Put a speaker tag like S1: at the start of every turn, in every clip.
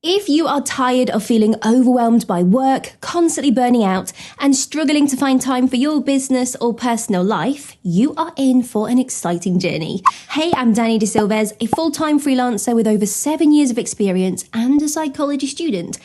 S1: If you are tired of feeling overwhelmed by work, constantly burning out, and struggling to find time for your business or personal life, you are in for an exciting journey. Hey, I'm Danny De Silves, a full-time freelancer with over 7 years of experience and a psychology student.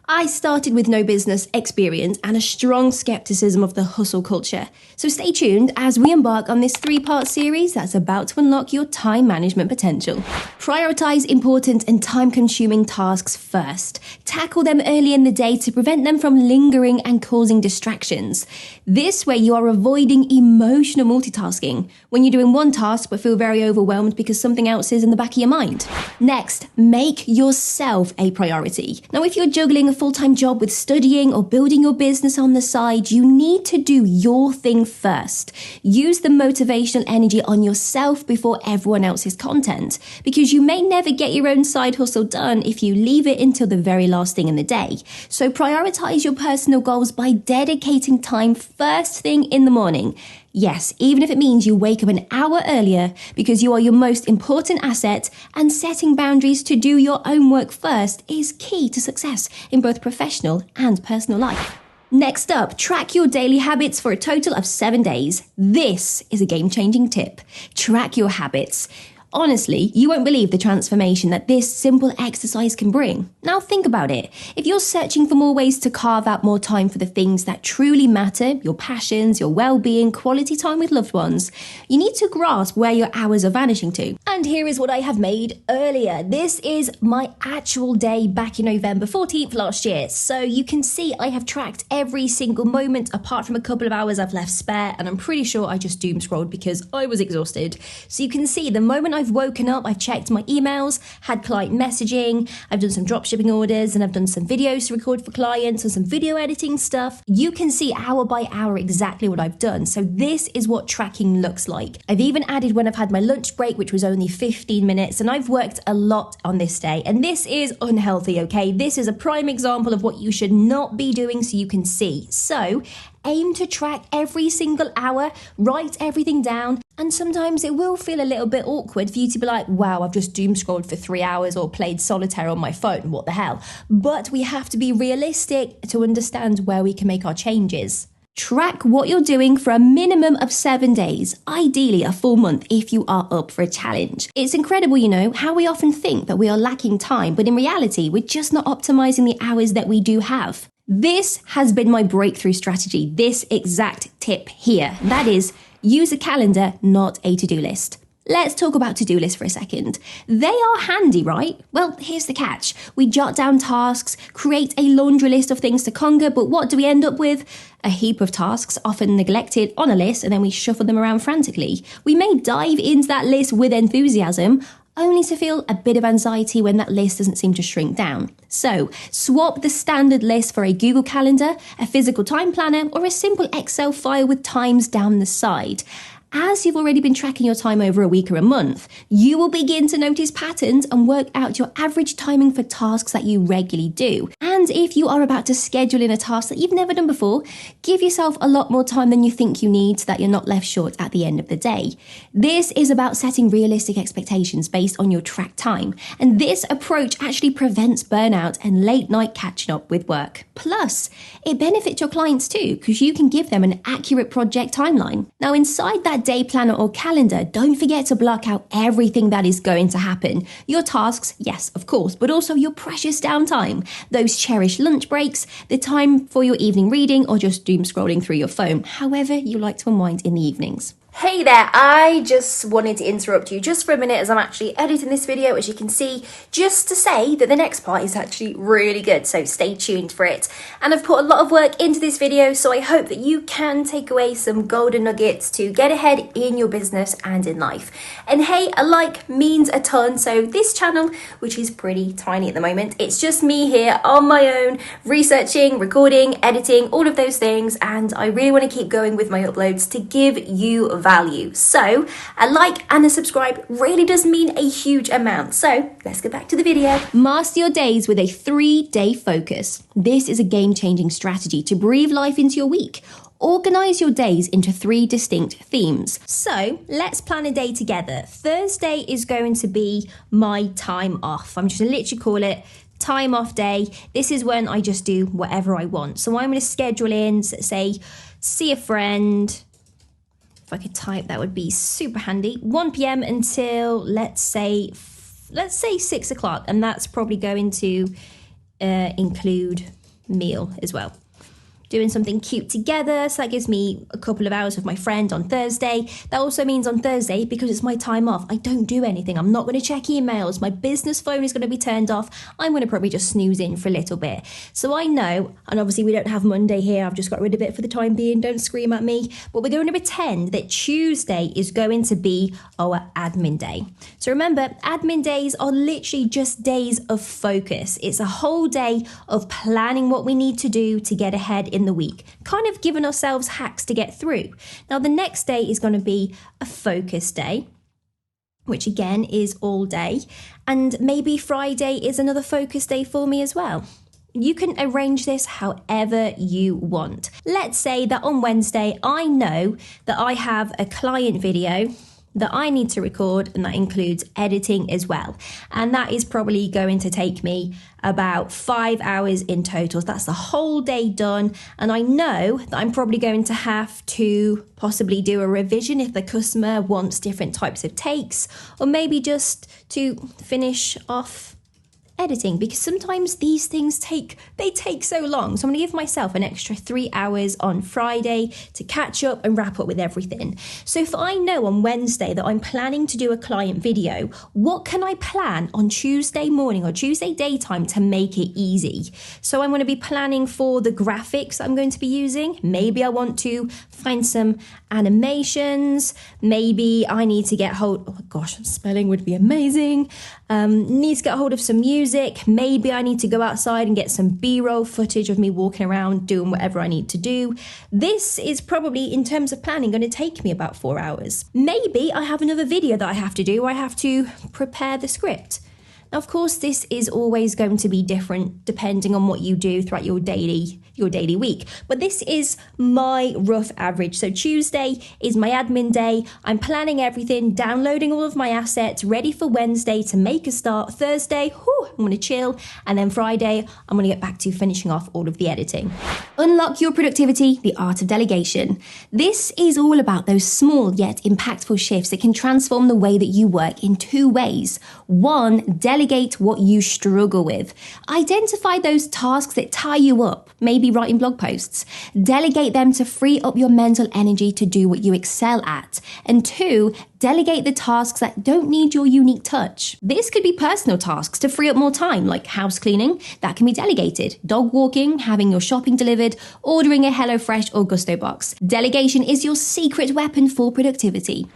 S1: I started with no business experience and a strong skepticism of the hustle culture. So stay tuned as we embark on this 3-part series that's about to unlock your time management potential. Prioritize important and time-consuming tasks first. Tackle them early in the day to prevent them from lingering and causing distractions. This way you are avoiding emotional multitasking when you're doing one task but feel very overwhelmed because something else is in the back of your mind. Next, make yourself a priority. Now, if you're juggling a full-time job with studying or building your business on the side, you need to do your thing first. Use the motivational energy on yourself before everyone else's content, because you may never get your own side hustle done if you leave it until the very last thing in the day. So prioritize your personal goals by dedicating time first thing in the morning. Yes, even if it means you wake up an hour earlier, because you are your most important asset, and setting boundaries to do your own work first is key to success in both professional and personal life. Next up, track your daily habits for a total of 7 days. This is a game-changing tip. Track your habits. Honestly, you won't believe the transformation that this simple exercise can bring. Now think about it. If you're searching for more ways to carve out more time for the things that truly matter, your passions, your well-being, quality time with loved ones, you need to grasp where your hours are vanishing to. And here is what I have made earlier. This is my actual day back in November 14th last year. So you can see I have tracked every single moment apart from a couple of hours I've left spare, and I'm pretty sure I just doom scrolled because I was exhausted. So you can see the moment I've woken up, I've checked my emails, had client messaging, I've done some dropshipping orders, and I've done some videos to record for clients and some video editing stuff. You can see hour by hour exactly what I've done. So this is what tracking looks like. I've even added when I've had my lunch break, which was only 15 minutes, and I've worked a lot on this day. And this is unhealthy, okay? This is a prime example of what you should not be doing so you can see. So aim to track every single hour, write everything down, and sometimes it will feel a little bit awkward for you to be like, wow, I've just doom scrolled for 3 hours or played solitaire on my phone, what the hell? But we have to be realistic to understand where we can make our changes. Track what you're doing for a minimum of 7 days, ideally a full month if you are up for a challenge. It's incredible, how we often think that we are lacking time, but in reality, we're just not optimizing the hours that we do have. This has been my breakthrough strategy, this exact tip here. That is, use a calendar, not a to-do list. Let's talk about to-do lists for a second. They are handy, right? Well, here's the catch. We jot down tasks, create a laundry list of things to conquer, but what do we end up with? A heap of tasks, often neglected on a list, and then we shuffle them around frantically. We may dive into that list with enthusiasm, only to feel a bit of anxiety when that list doesn't seem to shrink down. So, swap the standard list for a Google Calendar, a physical time planner, or a simple Excel file with times down the side. As you've already been tracking your time over a week or a month, you will begin to notice patterns and work out your average timing for tasks that you regularly do. And if you are about to schedule in a task that you've never done before, give yourself a lot more time than you think you need so that you're not left short at the end of the day. This is about setting realistic expectations based on your tracked time. And this approach actually prevents burnout and late night catching up with work. Plus, it benefits your clients too, because you can give them an accurate project timeline. Now, inside that day planner or calendar, don't forget to block out everything that is going to happen. Your tasks, yes, of course, but also your precious downtime, those cherished lunch breaks, the time for your evening reading, or just doom scrolling through your phone, however you like to unwind in the evenings. Hey there, I just wanted to interrupt you just for a minute as I'm actually editing this video, as you can see, just to say that the next part is actually really good, so stay tuned for it. And I've put a lot of work into this video, so I hope that you can take away some golden nuggets to get ahead in your business and in life. And hey, a like means a ton, so this channel, which is pretty tiny at the moment, it's just me here on my own, researching, recording, editing, all of those things, and I really want to keep going with my uploads to give you value. So a like and a subscribe really does mean a huge amount. So let's get back to the video. Master your days with a 3-day focus. This is a game-changing strategy to breathe life into your week. Organize your days into 3 distinct themes. So let's plan a day together. Thursday is going to be my time off. I'm just going to literally call it time off day. This is when I just do whatever I want. So I'm going to schedule in, say, see a friend. If I could type, that would be super handy. 1 p.m. until, let's say 6 o'clock. And that's probably going to include meal as well. Doing something cute together, so that gives me a couple of hours with my friend on Thursday. That also means on Thursday, because it's my time off, I don't do anything. I'm not going to check emails. My business phone is going to be turned off. I'm going to probably just snooze in for a little bit. So I know, and obviously we don't have Monday here, I've just got rid of it for the time being, don't scream at me, but we're going to pretend that Tuesday is going to be our admin day. So remember, admin days are literally just days of focus. It's a whole day of planning what we need to do to get ahead in the week, kind of giving ourselves hacks to get through. Now, the next day is going to be a focus day, which again is all day. And maybe Friday is another focus day for me as well. You can arrange this however you want. Let's say that on Wednesday, I know that I have a client video that I need to record, and that includes editing as well. And that is probably going to take me about 5 hours in total. So that's the whole day done. And I know that I'm probably going to have to possibly do a revision if the customer wants different types of takes, or maybe just to finish off editing, because sometimes these things take so long. So I'm going to give myself an extra 3 hours on Friday to catch up and wrap up with everything. So if I know on Wednesday that I'm planning to do a client video, what can I plan on Tuesday morning or Tuesday daytime to make it easy? So I'm going to be planning for the graphics I'm going to be using. Maybe I want to find some animations. Maybe I need to get hold, oh gosh, spelling would be amazing. Need to get hold of some music. Maybe I need to go outside and get some B-roll footage of me walking around doing whatever I need to do. This is probably, in terms of planning, going to take me about 4 hours. Maybe I have another video that I have to do. I have to prepare the script. Now, of course, this is always going to be different depending on what you do throughout your daily week. But this is my rough average. So Tuesday is my admin day. I'm planning everything, downloading all of my assets, ready for Wednesday to make a start. Thursday, I'm going to chill. And then Friday, I'm going to get back to finishing off all of the editing. Unlock your productivity, the art of delegation. This is all about those small yet impactful shifts that can transform the way that you work in 2 ways. 1, delegate what you struggle with. Identify those tasks that tie you up, maybe writing blog posts. Delegate them to free up your mental energy to do what you excel at. And 2, delegate the tasks that don't need your unique touch. This could be personal tasks to free up more time, like house cleaning, that can be delegated. Dog walking, having your shopping delivered, ordering a HelloFresh or Gusto box. Delegation is your secret weapon for productivity.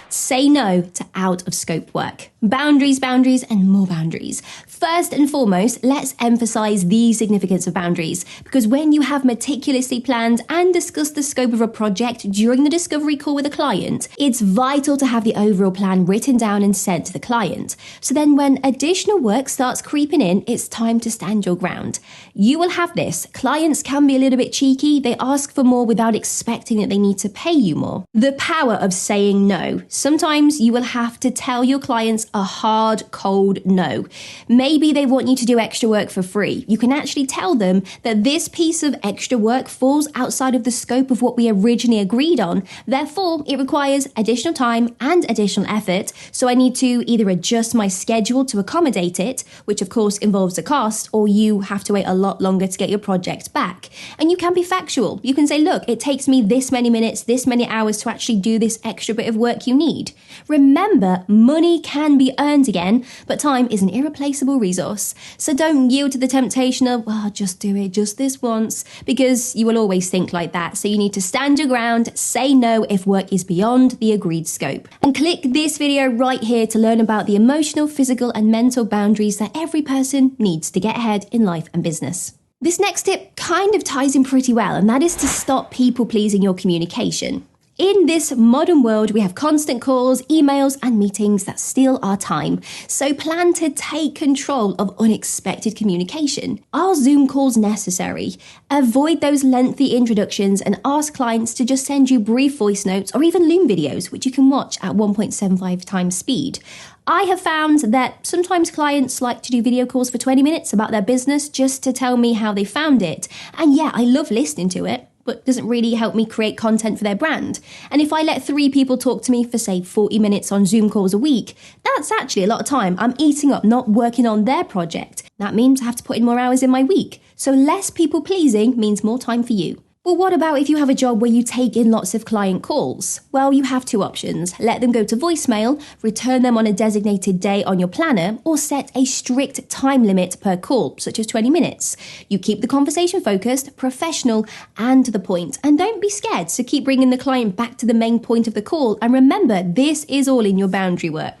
S1: Say no to out of scope work. Boundaries, and more boundaries. First and foremost, let's emphasize the significance of boundaries, because when you have meticulously planned and discussed the scope of a project during the discovery call with a client, it's vital to have the overall plan written down and sent to the client. So then when additional work starts creeping in, it's time to stand your ground. You will have this. Clients can be a little bit cheeky. They ask for more without expecting that they need to pay you more. The power of saying no. Sometimes you will have to tell your clients a hard, cold no. Maybe they want you to do extra work for free. You can actually tell them that this piece of extra work falls outside of the scope of what we originally agreed on. Therefore, it requires additional time and additional effort. So I need to either adjust my schedule to accommodate it, which of course involves a cost, or you have to wait a lot longer to get your project back. And you can be factual. You can say, look, it takes me this many minutes, this many hours to actually do this extra bit of work you need. Remember, money can be earned again, but time is an irreplaceable resource. So don't yield to the temptation of, well, just do it just this once, because you will always think like that. So you need to stand your ground, say no if work is beyond the agreed scope. And click this video right here to learn about the emotional, physical, and mental boundaries that every person needs to get ahead in life and business. This next tip kind of ties in pretty well, and that is to stop people pleasing your communication. In this modern world, we have constant calls, emails, and meetings that steal our time. So plan to take control of unexpected communication. Are Zoom calls necessary? Avoid those lengthy introductions and ask clients to just send you brief voice notes or even Loom videos, which you can watch at 1.75 times speed. I have found that sometimes clients like to do video calls for 20 minutes about their business just to tell me how they found it. And yeah, I love listening to it, but it doesn't really help me create content for their brand. And if I let 3 people talk to me for, say, 40 minutes on Zoom calls a week, that's actually a lot of time I'm eating up not working on their project. That means I have to put in more hours in my week. So less people pleasing means more time for you. Well, what about if you have a job where you take in lots of client calls? Well, you have 2 options. Let them go to voicemail, return them on a designated day on your planner, or set a strict time limit per call, such as 20 minutes. You keep the conversation focused, professional, and to the point. And don't be scared to keep bringing the client back to the main point of the call. And remember, this is all in your boundary work.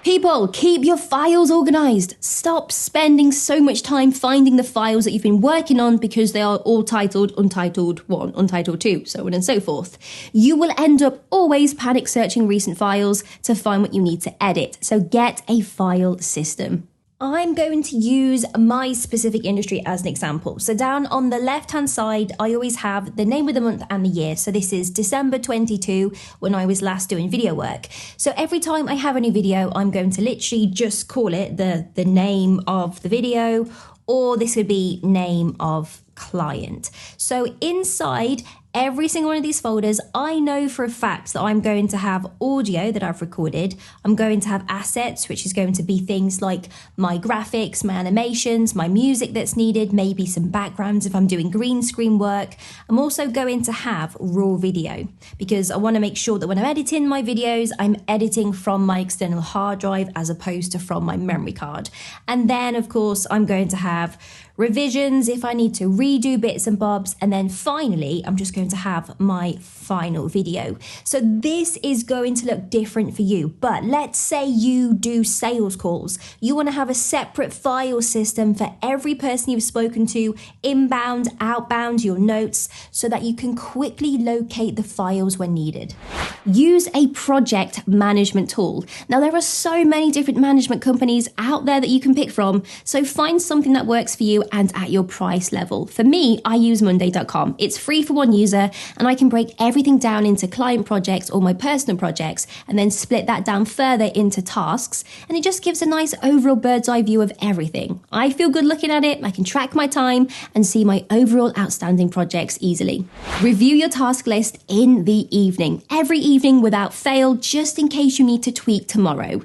S1: People, keep your files organised. Stop spending so much time finding the files that you've been working on because they are all titled, untitled 1, untitled 2, so on and so forth. You will end up always panic searching recent files to find what you need to edit. So get a file system. I'm going to use my specific industry as an example. So down on the left-hand side, I always have the name of the month and the year. So this is December 22 when I was last doing video work. So every time I have a new video, I'm going to literally just call it the name of the video, or this would be name of client. So inside every single one of these folders, I know for a fact that I'm going to have audio that I've recorded. I'm going to have assets, which is going to be things like my graphics, my animations, my music that's needed, maybe some backgrounds if I'm doing green screen work. I'm also going to have raw video because I want to make sure that when I'm editing my videos, I'm editing from my external hard drive as opposed to from my memory card. And then, of course, I'm going to have revisions if I need to redo bits and bobs, and then finally I'm just going to have my final video. So this is going to look different for you, but let's say you do sales calls. You want to have a separate file system for every person you've spoken to, inbound, outbound, your notes, so that you can quickly locate the files when needed. Use a project management tool. Now there are so many different management companies out there that you can pick from, so find something that works for you and at your price level. For me, I use Monday.com. It's free for one user and I can break everything down into client projects or my personal projects and then split that down further into tasks, and it just gives a nice overall bird's eye view of everything. I feel good looking at it. I can track my time and see my overall outstanding projects easily. Review your task list in the evening. Every evening without fail, just in case you need to tweak tomorrow.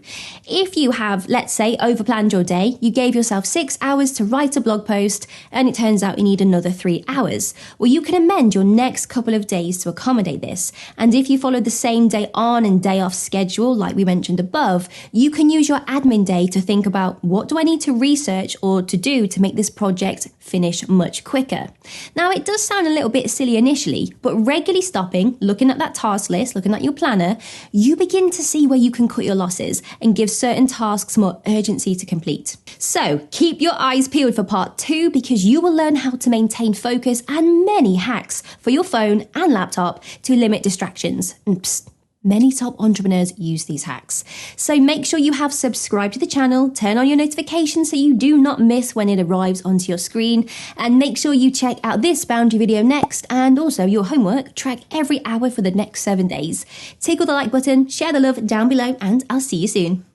S1: If you have, let's say, overplanned your day, you gave yourself 6 hours to write a blog post and it turns out you need another 3 hours. Well, you can amend your next couple of days to accommodate this. And if you follow the same day on and day off schedule, like we mentioned above, you can use your admin day to think about what do I need to research or to do to make this project finish much quicker. Now, it does sound a little bit silly initially, but regularly stopping, looking at that task list, looking at your planner, you begin to see where you can cut your losses and give certain tasks more urgency to complete. So keep your eyes peeled for part 2 because you will learn how to maintain focus and many hacks for your phone and laptop to limit distractions. And many top entrepreneurs use these hacks. So make sure you have subscribed to the channel, turn on your notifications so you do not miss when it arrives onto your screen, and make sure you check out this boundary video next, and also your homework, track every hour for the next 7 days. Tickle the like button, share the love down below, and I'll see you soon.